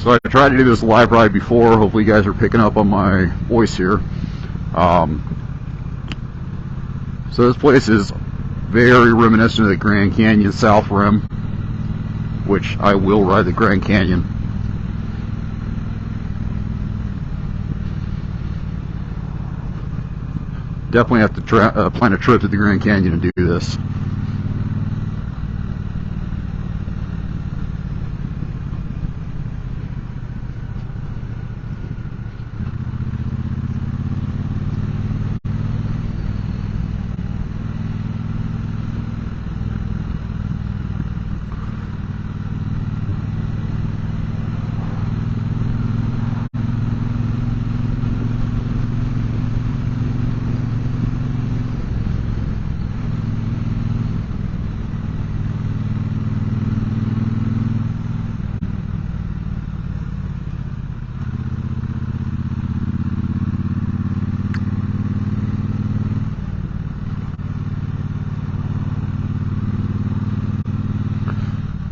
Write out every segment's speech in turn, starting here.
So I tried to do this live ride before. Hopefully you guys are picking up on my voice here. So this place is very reminiscent of the Grand Canyon South Rim, which I will ride the Grand Canyon. Definitely have to plan a trip to the Grand Canyon and do this.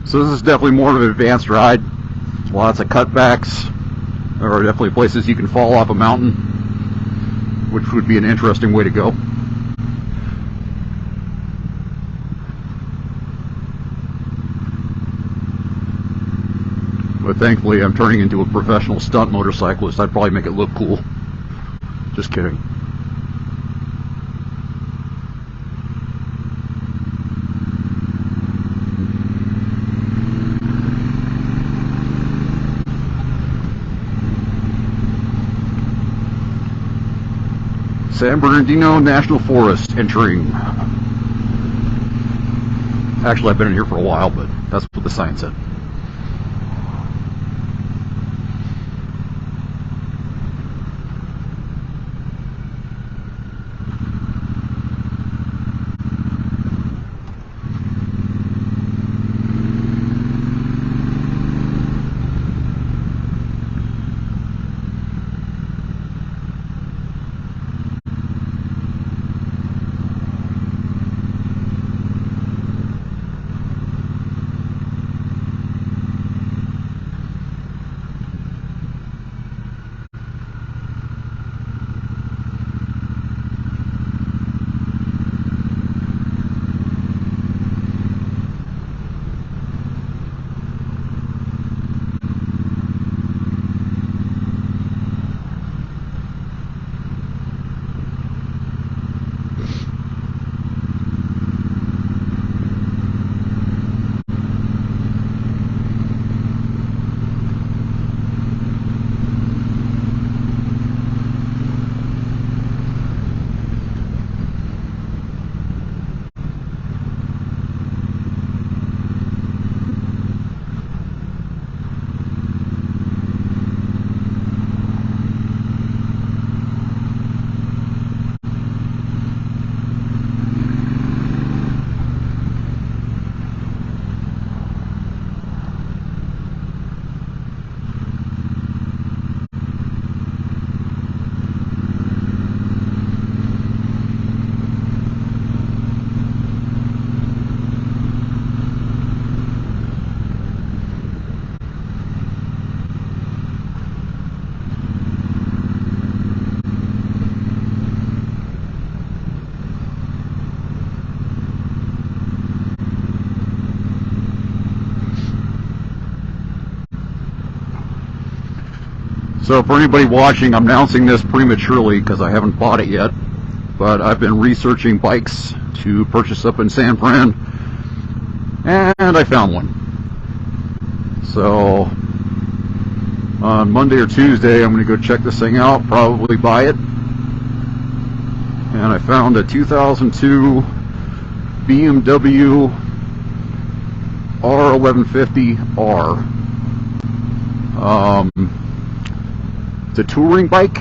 So this is definitely more of an advanced ride. Lots of cutbacks. There are definitely places you can fall off a mountain, which would be an interesting way to go. But thankfully I'm turning into a professional stunt motorcyclist. I'd probably make it look cool. Just kidding. San Bernardino National Forest entering. Actually, I've been in here for a while, but that's what the sign said. So for anybody watching, I'm announcing this prematurely because I haven't bought it yet, but I've been researching bikes to purchase up in San Fran, and I found one. So on Monday or Tuesday I'm going to go check this thing out, probably buy it. And I found a 2002 BMW R1150R. It's a touring bike.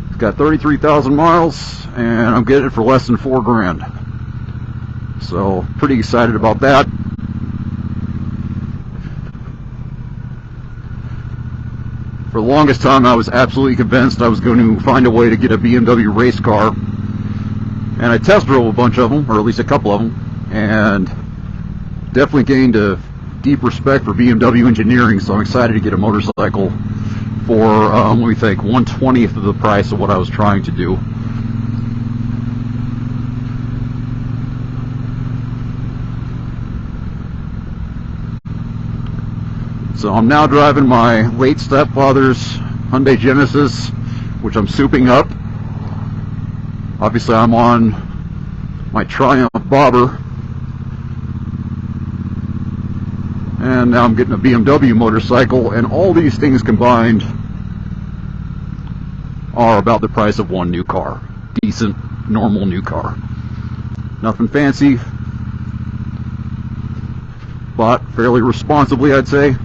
It's got 33,000 miles, and I'm getting it for less than $4 grand. So pretty excited about that. For the longest time I was absolutely convinced I was going to find a way to get a BMW race car, and I test drove a bunch of them, or at least a couple of them, and definitely gained a deep respect for BMW engineering, so I'm excited to get a motorcycle for, let me think, 1/20th of the price of what I was trying to do. So I'm now driving my late stepfather's Hyundai Genesis, which I'm souping up. Obviously I'm on my Triumph Bobber, and now I'm getting a BMW motorcycle, and all these things combined are about the price of one new car. Decent, normal new car. Nothing fancy, bought fairly responsibly, I'd say.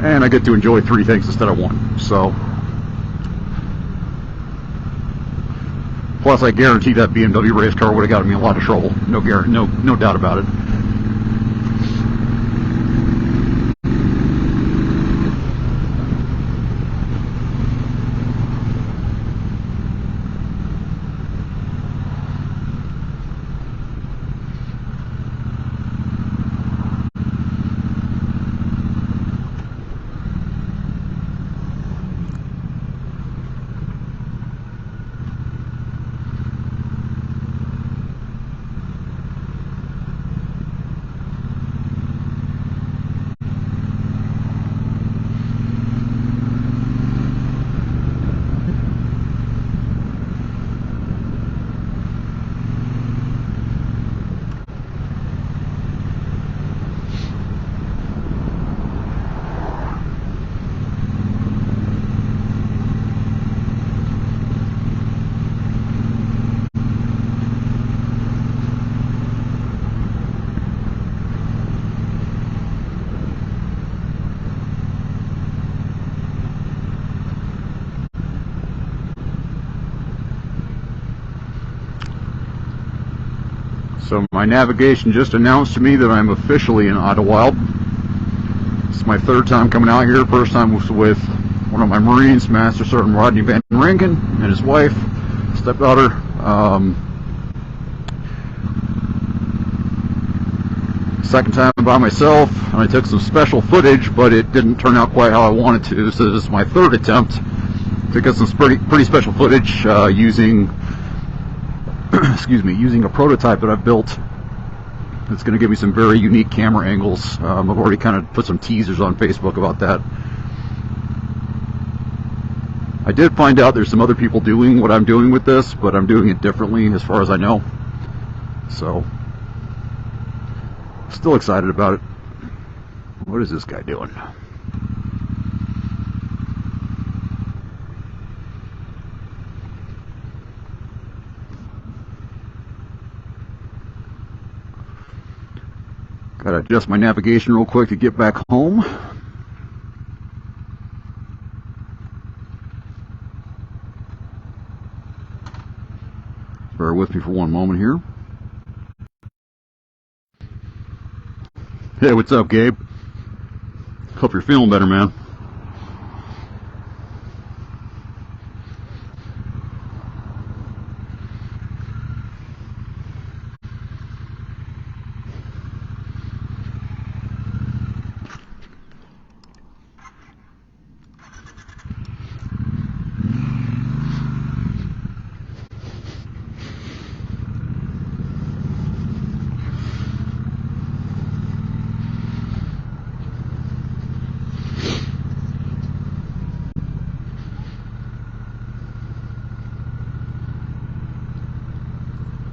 And I get to enjoy three things instead of one. So, plus I guarantee that BMW race car would have gotten me in a lot of trouble. No doubt about it. So my navigation just announced to me that I'm officially in Idlewild. It's my third time coming out here. First time was with one of my Marines, Master Sergeant Rodney Van Rinken, and his wife, stepdaughter. Second time by myself, and I took some special footage, but it didn't turn out quite how I wanted to. So this is my third attempt to get some pretty special footage using using a prototype that I've built. It's going to give me some very unique camera angles. I've already kind of put some teasers on Facebook about that. I did find out there's some other people doing what I'm doing with this, but I'm doing it differently as far as I know. So, still excited about it. What is this guy doing? Gotta adjust my navigation real quick to get back home. Bear with me for one moment here. Hey, what's up, Gabe? Hope you're feeling better, man.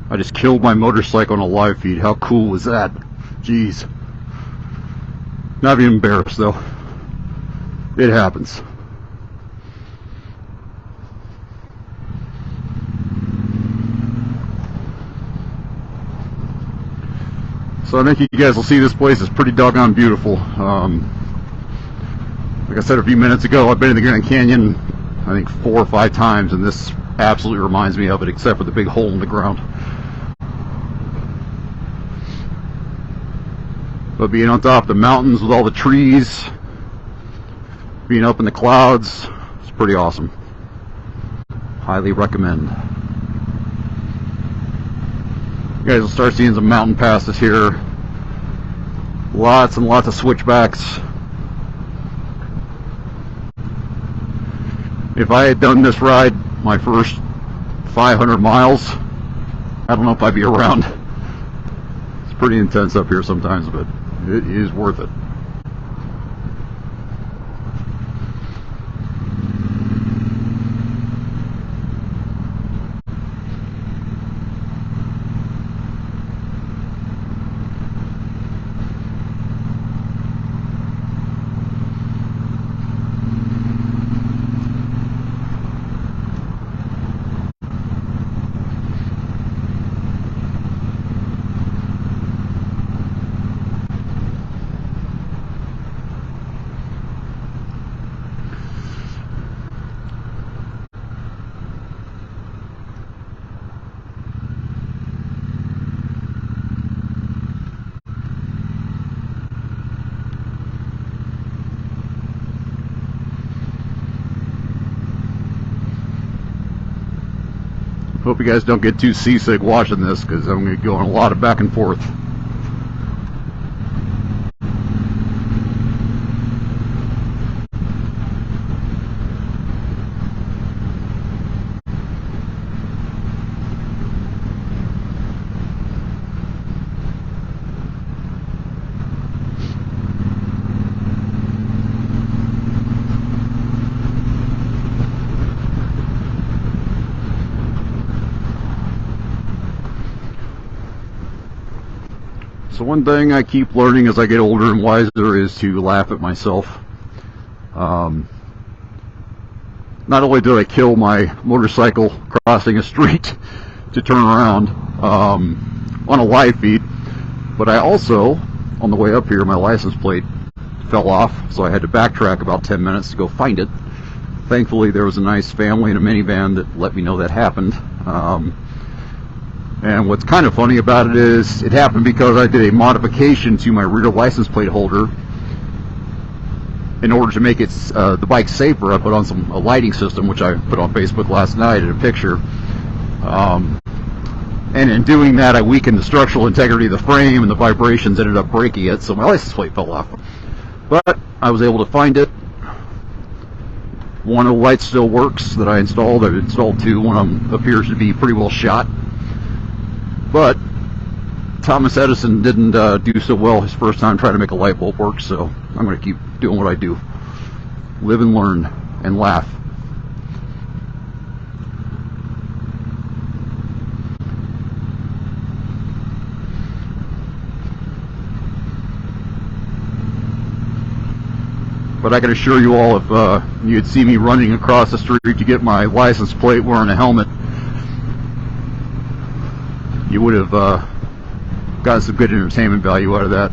I just killed my motorcycle on a live feed. How cool was that? Jeez. Not even embarrassed though. It happens. So I think you guys will see this place is pretty doggone beautiful. Like I said a few minutes ago, I've been in the Grand Canyon I think 4 or 5 times, and this absolutely reminds me of it, except for the big hole in the ground. But being on top of the mountains with all the trees, being up in the clouds, it's pretty awesome. Highly recommend. You guys will start seeing some mountain passes here. Lots and lots of switchbacks. If I had done this ride my first 500 miles, I don't know if I'd be around. It's pretty intense up here sometimes, but it is worth it. Hope you guys don't get too seasick watching this, because I'm going to go on a lot of back and forth. So one thing I keep learning as I get older and wiser is to laugh at myself. Not only did I kill my motorcycle crossing a street to turn around on a live feed, but I also, on the way up here, my license plate fell off, so I had to backtrack about 10 minutes to go find it. Thankfully, there was a nice family in a minivan that let me know that happened. And what's kind of funny about it is it happened because I did a modification to my rear license plate holder in order to make it the bike safer. I put on a lighting system, which I put on Facebook last night in a picture. And in doing that, I weakened the structural integrity of the frame, and the vibrations ended up breaking it, so my license plate fell off. But I was able to find it. One of the lights still works that I installed. I've installed two. One of them appears to be pretty well shot. But Thomas Edison didn't do so well his first time trying to make a light bulb work, so I'm going to keep doing what I do. Live and learn and laugh. But I can assure you all, if you'd see me running across the street to get my license plate wearing a helmet, you would have gotten some good entertainment value out of that.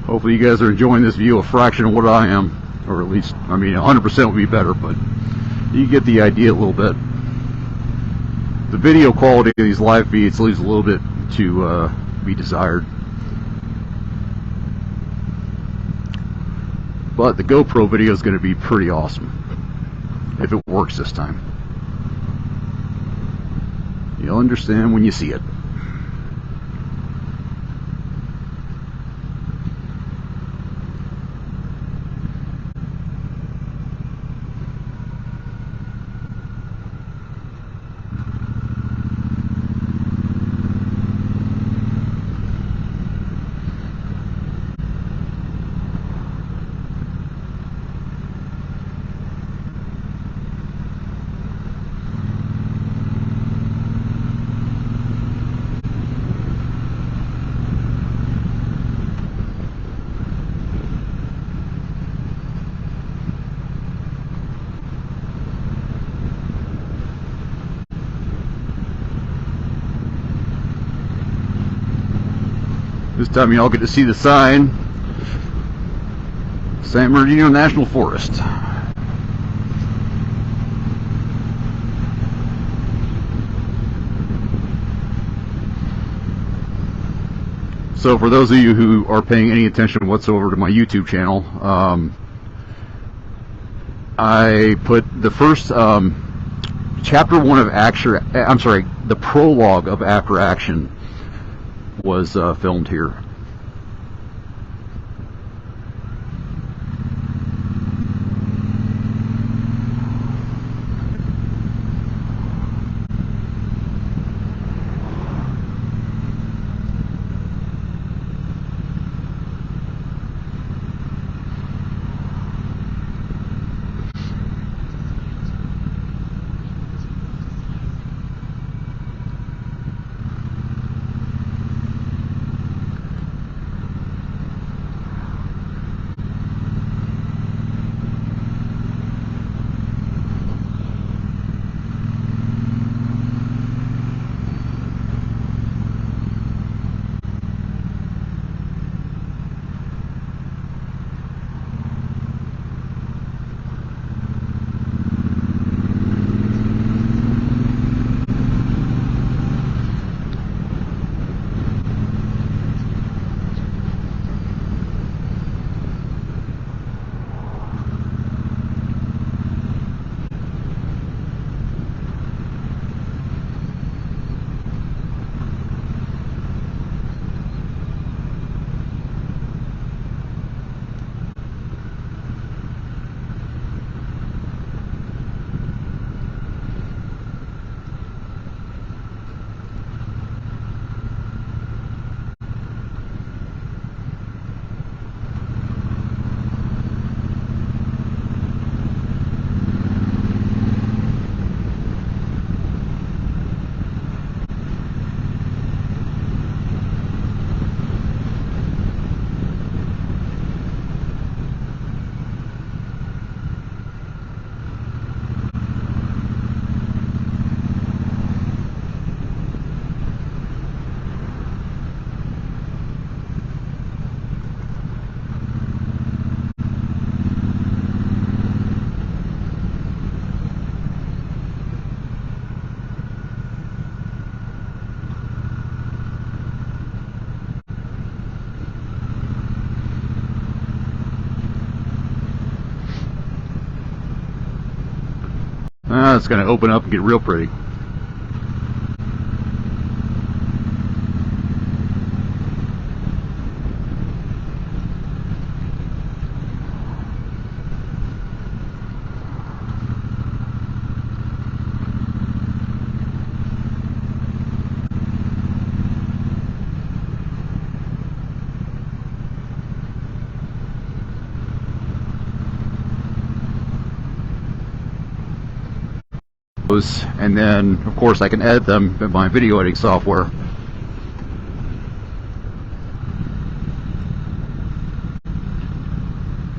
Hopefully you guys are enjoying this view a fraction of what I am, or at least, I mean, 100% would be better, but you get the idea a little bit. The video quality of these live feeds leaves a little bit to be desired. But the GoPro video is going to be pretty awesome, if it works this time. You'll understand when you see it. This time y'all get to see the sign. San Bernardino National Forest. So for those of you who are paying any attention whatsoever to my YouTube channel, I put the first chapter 1 of the prologue of After Action was filmed here. It's going to open up and get real pretty. And then of course I can edit them in my video editing software.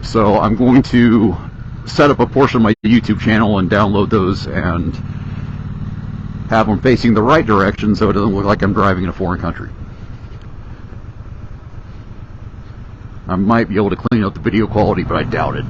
So I'm going to set up a portion of my YouTube channel and download those and have them facing the right direction so it doesn't look like I'm driving in a foreign country. I might be able to clean up the video quality, but I doubt it.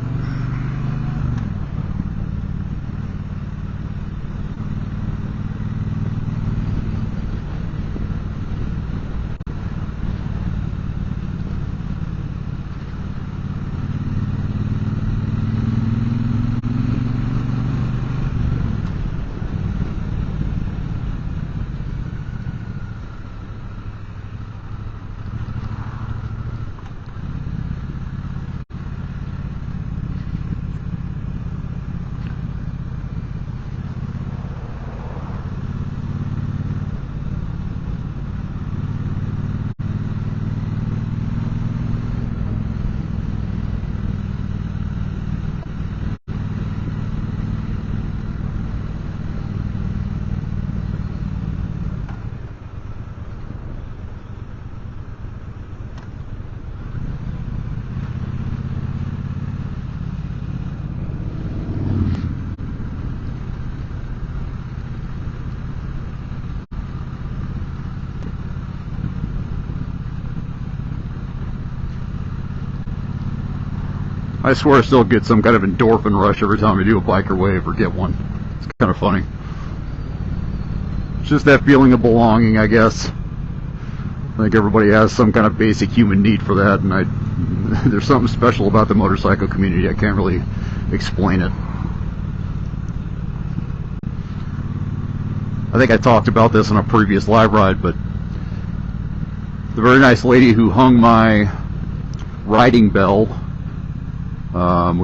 I swear I still get some kind of endorphin rush every time I do a biker wave or get one. It's kind of funny. It's just that feeling of belonging, I guess. I think everybody has some kind of basic human need for that, and there's something special about the motorcycle community. I can't really explain it. I think I talked about this on a previous live ride, but the very nice lady who hung my riding bell,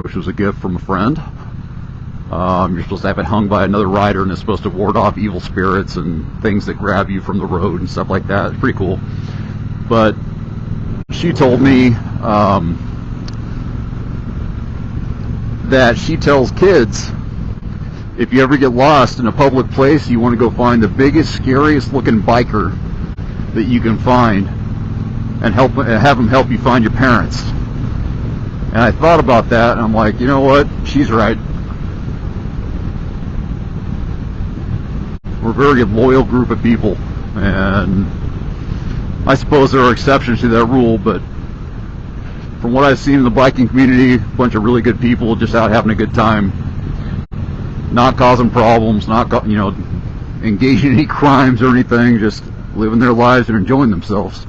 which was a gift from a friend. You're supposed to have it hung by another rider, and it's supposed to ward off evil spirits and things that grab you from the road and stuff like that. It's pretty cool. But she told me that she tells kids, if you ever get lost in a public place, you want to go find the biggest, scariest looking biker that you can find and have them help you find your parents. And I thought about that, and I'm like, you know what? She's right. We're a very loyal group of people, and I suppose there are exceptions to that rule, but from what I've seen in the biking community, a bunch of really good people just out having a good time, not causing problems, not engaging in any crimes or anything, just living their lives and enjoying themselves.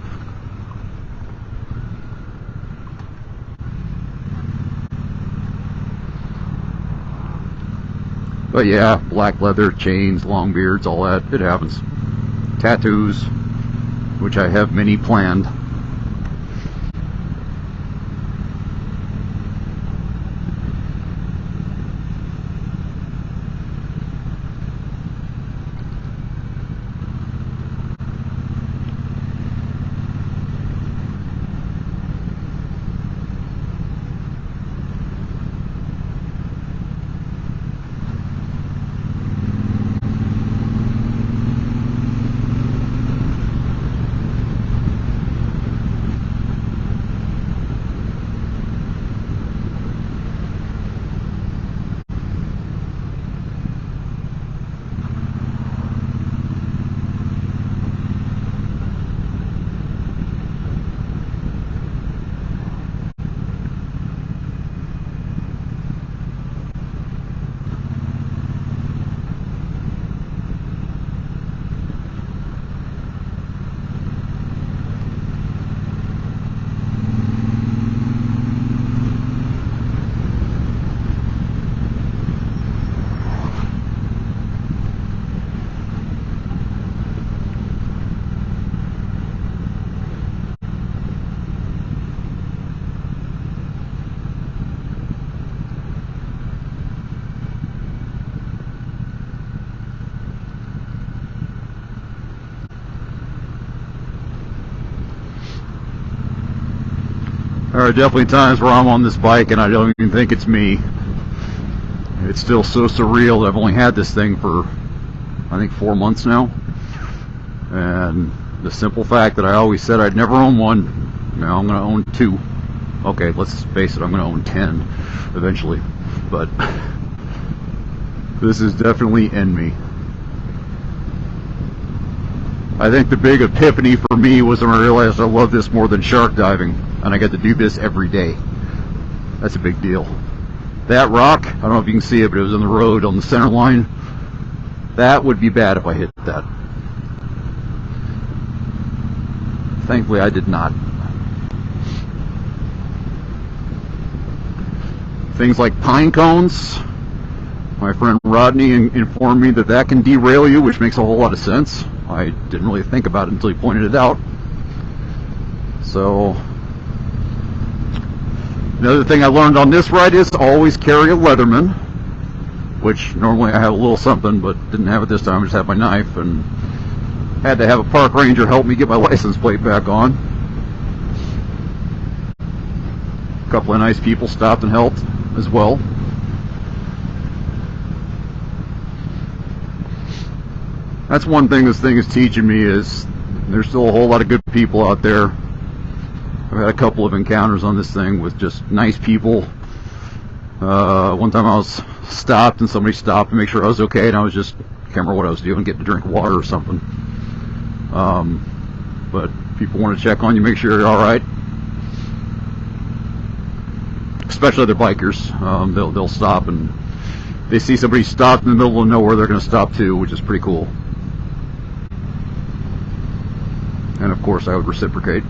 But yeah, black leather, chains, long beards, all that, it happens. Tattoos, which I have many planned. There are definitely times where I'm on this bike and I don't even think it's me. It's still so surreal. I've only had this thing for, I think, 4 months now. And the simple fact that I always said I'd never own one, now I'm going to own 2. Okay, let's face it, I'm going to own 10 eventually. But this is definitely in me. I think the big epiphany for me was when I realized I love this more than shark diving, and I get to do this every day. That's a big deal. That rock, I don't know if you can see it, but it was on the road on the center line. That would be bad if I hit that. Thankfully, I did not. Things like pine cones. My friend Rodney informed me that that can derail you, which makes a whole lot of sense. I didn't really think about it until he pointed it out. So, another thing I learned on this ride is always carry a Leatherman, which normally I have a little something, but didn't have it this time. I just had my knife, and had to have a park ranger help me get my license plate back on. A couple of nice people stopped and helped as well. That's one thing this thing is teaching me, is there's still a whole lot of good people out there. I've had a couple of encounters on this thing with just nice people. One time I was stopped and somebody stopped to make sure I was okay, and I was just, can't remember what I was doing, getting to drink water or something. But people want to check on you, make sure you're alright. especially other bikers. They'll stop, and they see somebody stopped in the middle of nowhere, they're going to stop too, which is pretty cool. And of course I would reciprocate.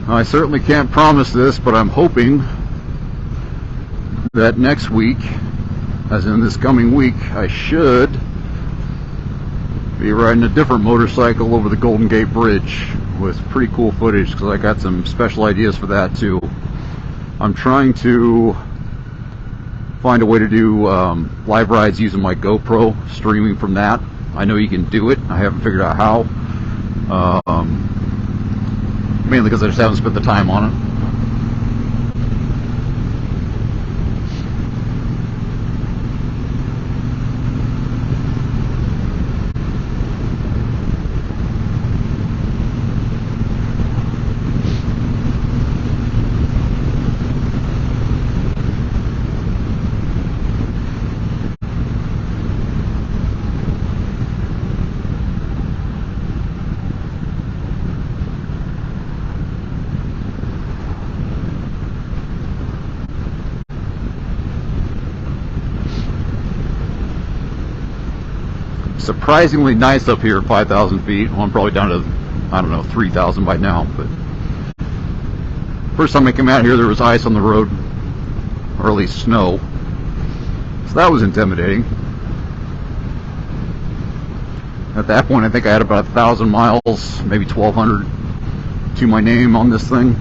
I certainly can't promise this, but I'm hoping that next week, as in this coming week, I should be riding a different motorcycle over the Golden Gate Bridge with pretty cool footage, because I got some special ideas for that too. I'm trying to find a way to do live rides using my GoPro, streaming from that. I know you can do it. I haven't figured out how. Mainly because I just haven't spent the time on it. Surprisingly nice up here at 5,000 feet. Well, I'm probably down to, I don't know, 3,000 by now, but first time I came out here there was ice on the road, or at least snow, so that was intimidating. At that point I think I had about 1,000 miles, maybe 1,200 to my name on this thing.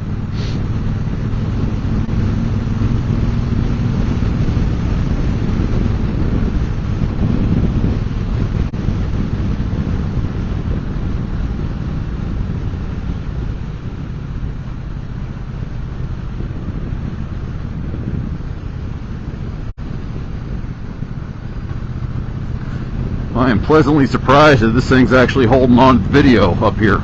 I am pleasantly surprised that this thing's actually holding on video up here.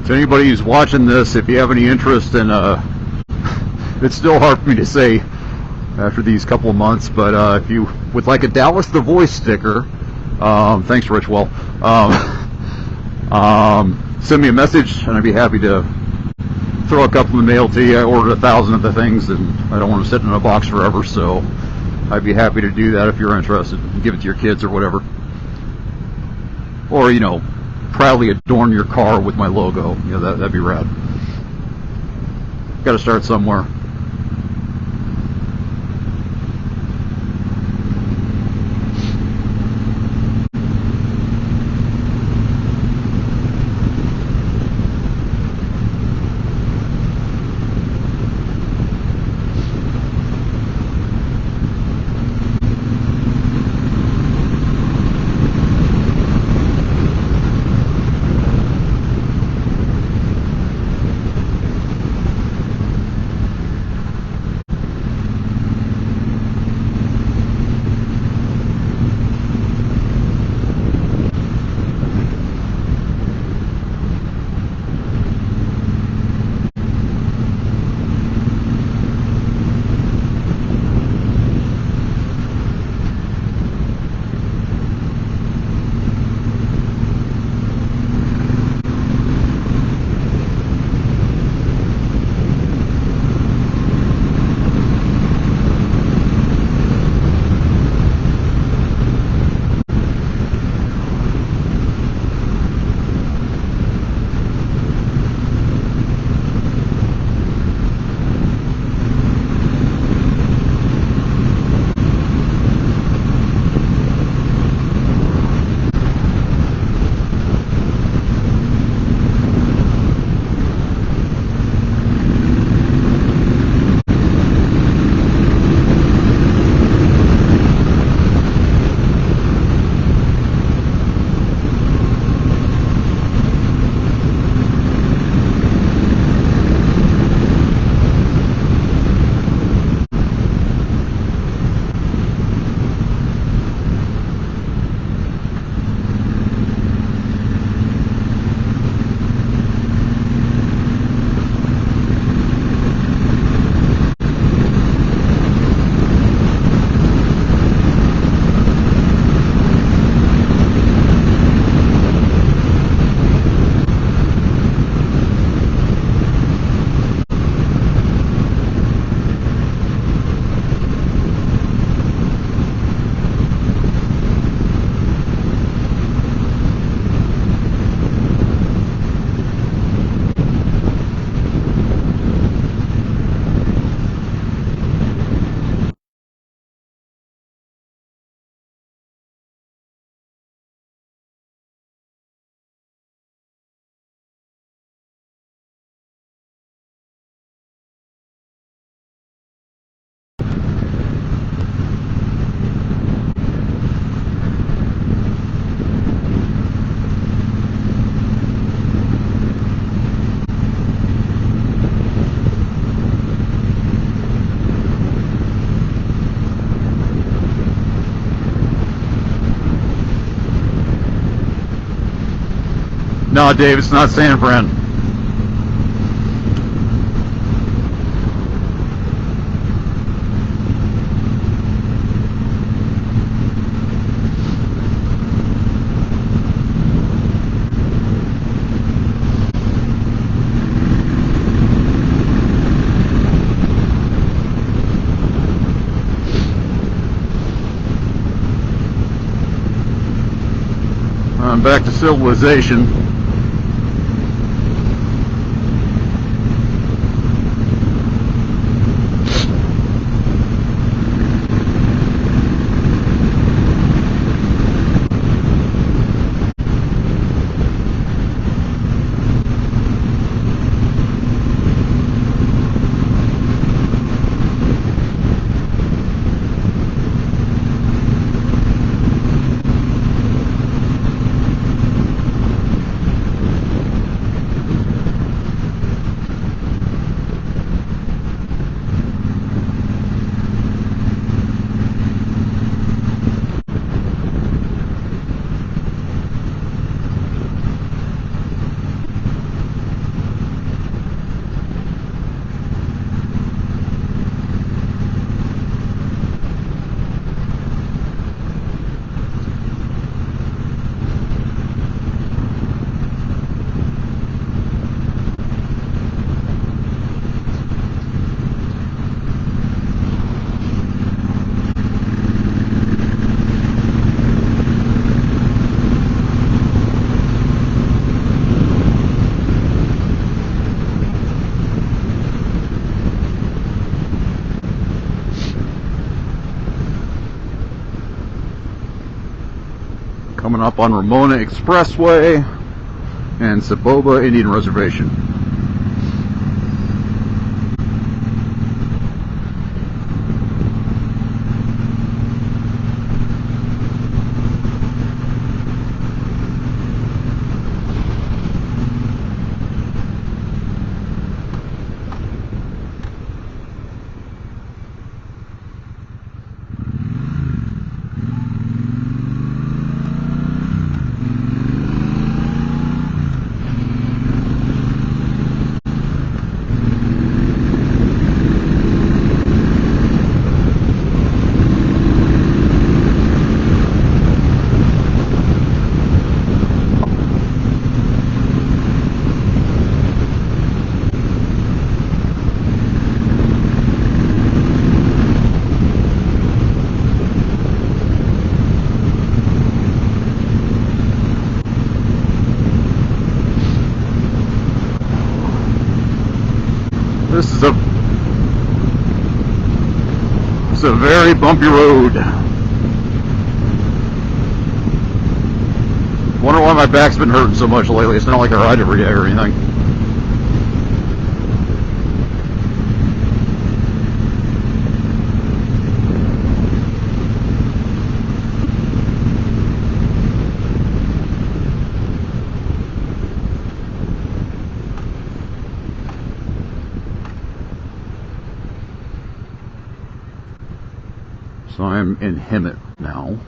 To anybody who's watching this, if you have any interest in, it's still hard for me to say after these couple of months, but if you would like a Dallas the Voice sticker, thanks Richwell, send me a message and I'd be happy to throw a couple in the mail to you. I ordered 1,000 of the things and I don't want to sit in a box forever, so I'd be happy to do that if you're interested. Give it to your kids or whatever. Or, proudly adorn your car with my logo. That'd be rad. Got to start somewhere. No, Dave, it's not San Fran. I'm back to civilization. coming up on Ramona Expressway and Saboba Indian Reservation. This is a very bumpy road. Wonder why my back's been hurting so much lately. It's not like I ride every day or anything. So I'm in Hemet now.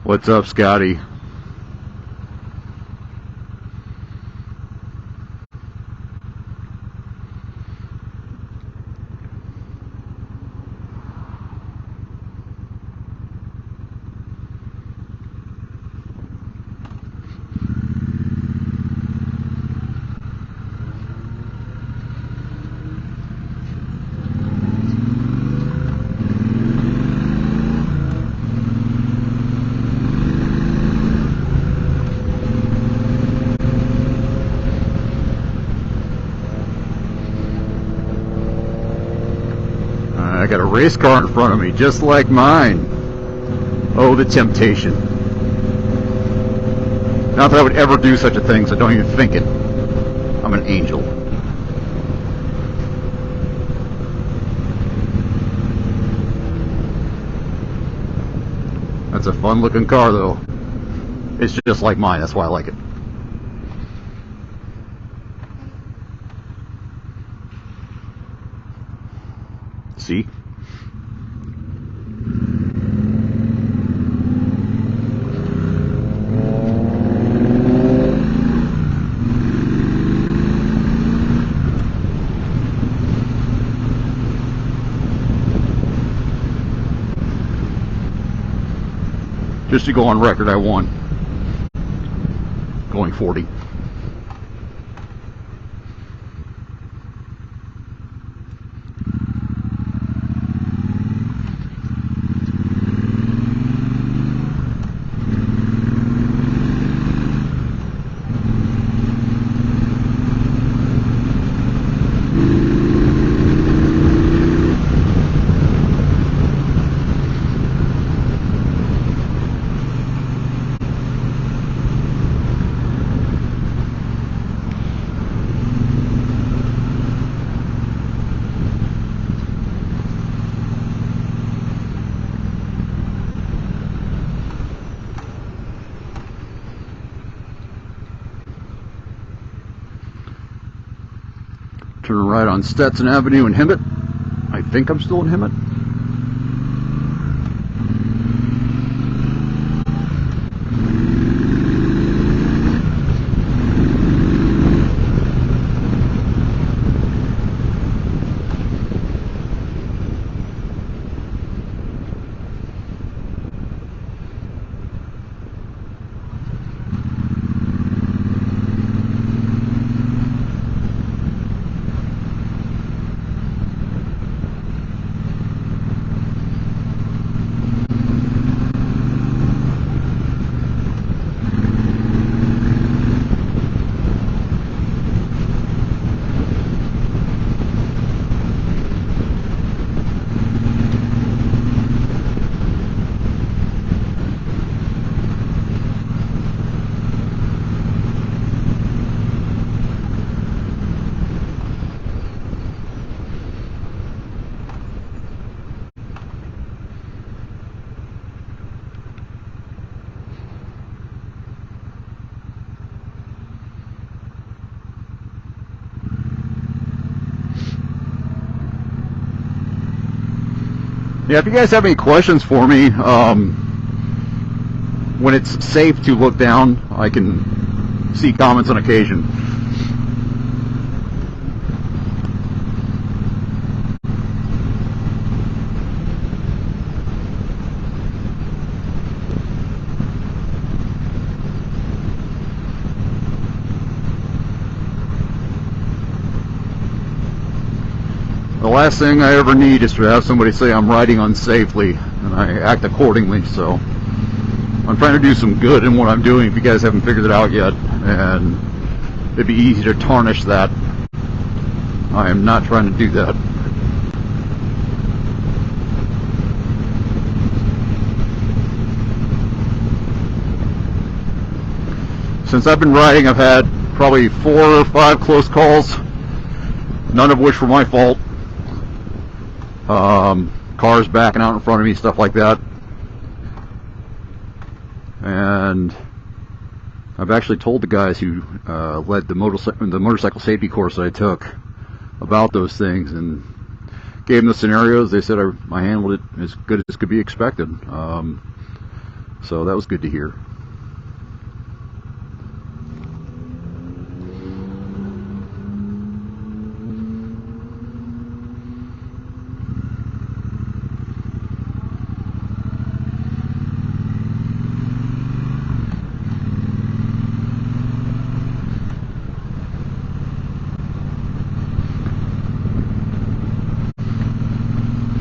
What's up, Scotty? I got a race car in front of me, just like mine. Oh, the temptation. Not that I would ever do such a thing, so don't even think it. I'm an angel. That's a fun looking car, though. It's just like mine, that's why I like it. See? Just to go on record, I won. Going 40. Turn right on Stetson Avenue in Hemet. I think I'm still in Hemet. Yeah, if you guys have any questions for me, when it's safe to look down, I can see comments on occasion. The last thing I ever need is to have somebody say I'm riding unsafely, and I act accordingly. So I'm trying to do some good in what I'm doing, if you guys haven't figured it out yet, and it'd be easy to tarnish that. I am not trying to do that. Since I've been riding, I've had probably 4 or 5 close calls, none of which were my fault. Cars backing out in front of me, stuff like that. And I've actually told the guys who led the motorcycle safety course that I took about those things, and gave them the scenarios. They said I handled it as good as could be expected. So that was good to hear.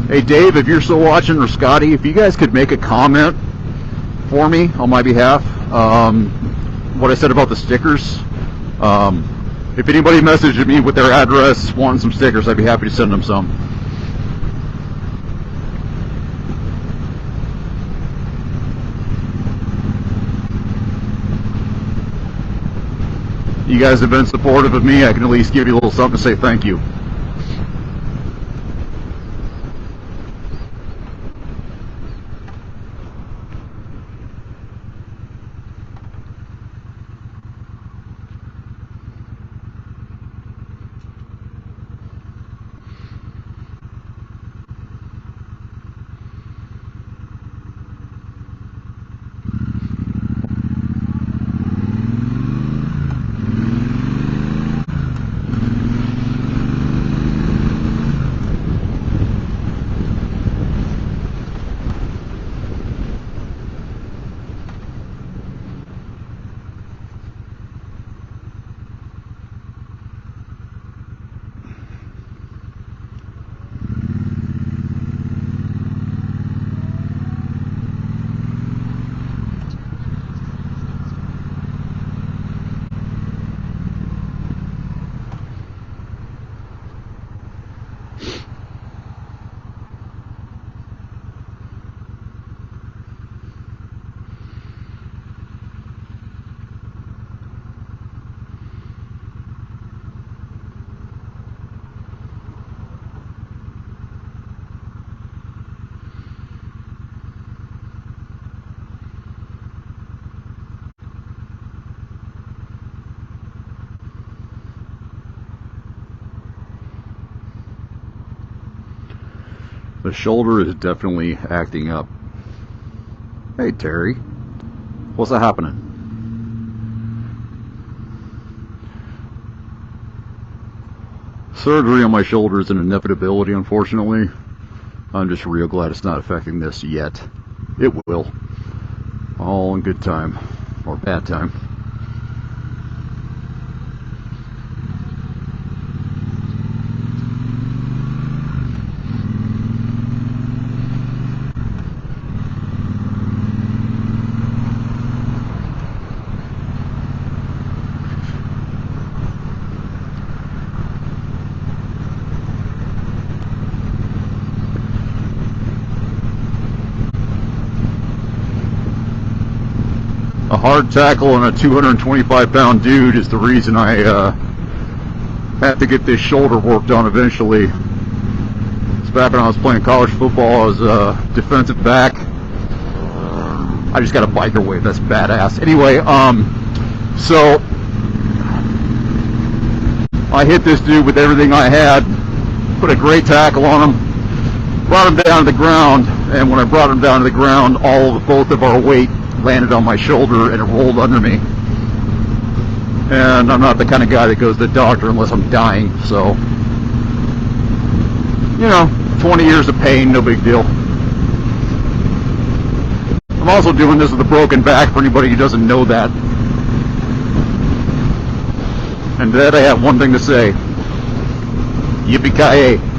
Hey Dave, if you're still watching, or Scotty, if you guys could make a comment for me on my behalf, what I said about the stickers. If anybody messaged me with their address wanting some stickers, I'd be happy to send them some. You guys have been supportive of me. I can at least give you a little something to say thank you. The shoulder is definitely acting up. Hey Terry, what's happening? Surgery on my shoulder is an inevitability, unfortunately. I'm just real glad it's not affecting this yet. It will. All in good time. Or bad time. A hard tackle on a 225-pound dude is the reason I had to get this shoulder worked on eventually. It's back when I was playing college football. I was a defensive back. I just got a biker wave. That's badass. Anyway, so I hit this dude with everything I had, put a great tackle on him, brought him down to the ground, and when I brought him down to the ground, both of our weight landed on my shoulder and it rolled under me. And I'm not the kind of guy that goes to the doctor unless I'm dying, so, you know, 20 years of pain, no big deal. I'm also doing this with a broken back for anybody who doesn't know that. And to that I have one thing to say. Yippee-ki-yay.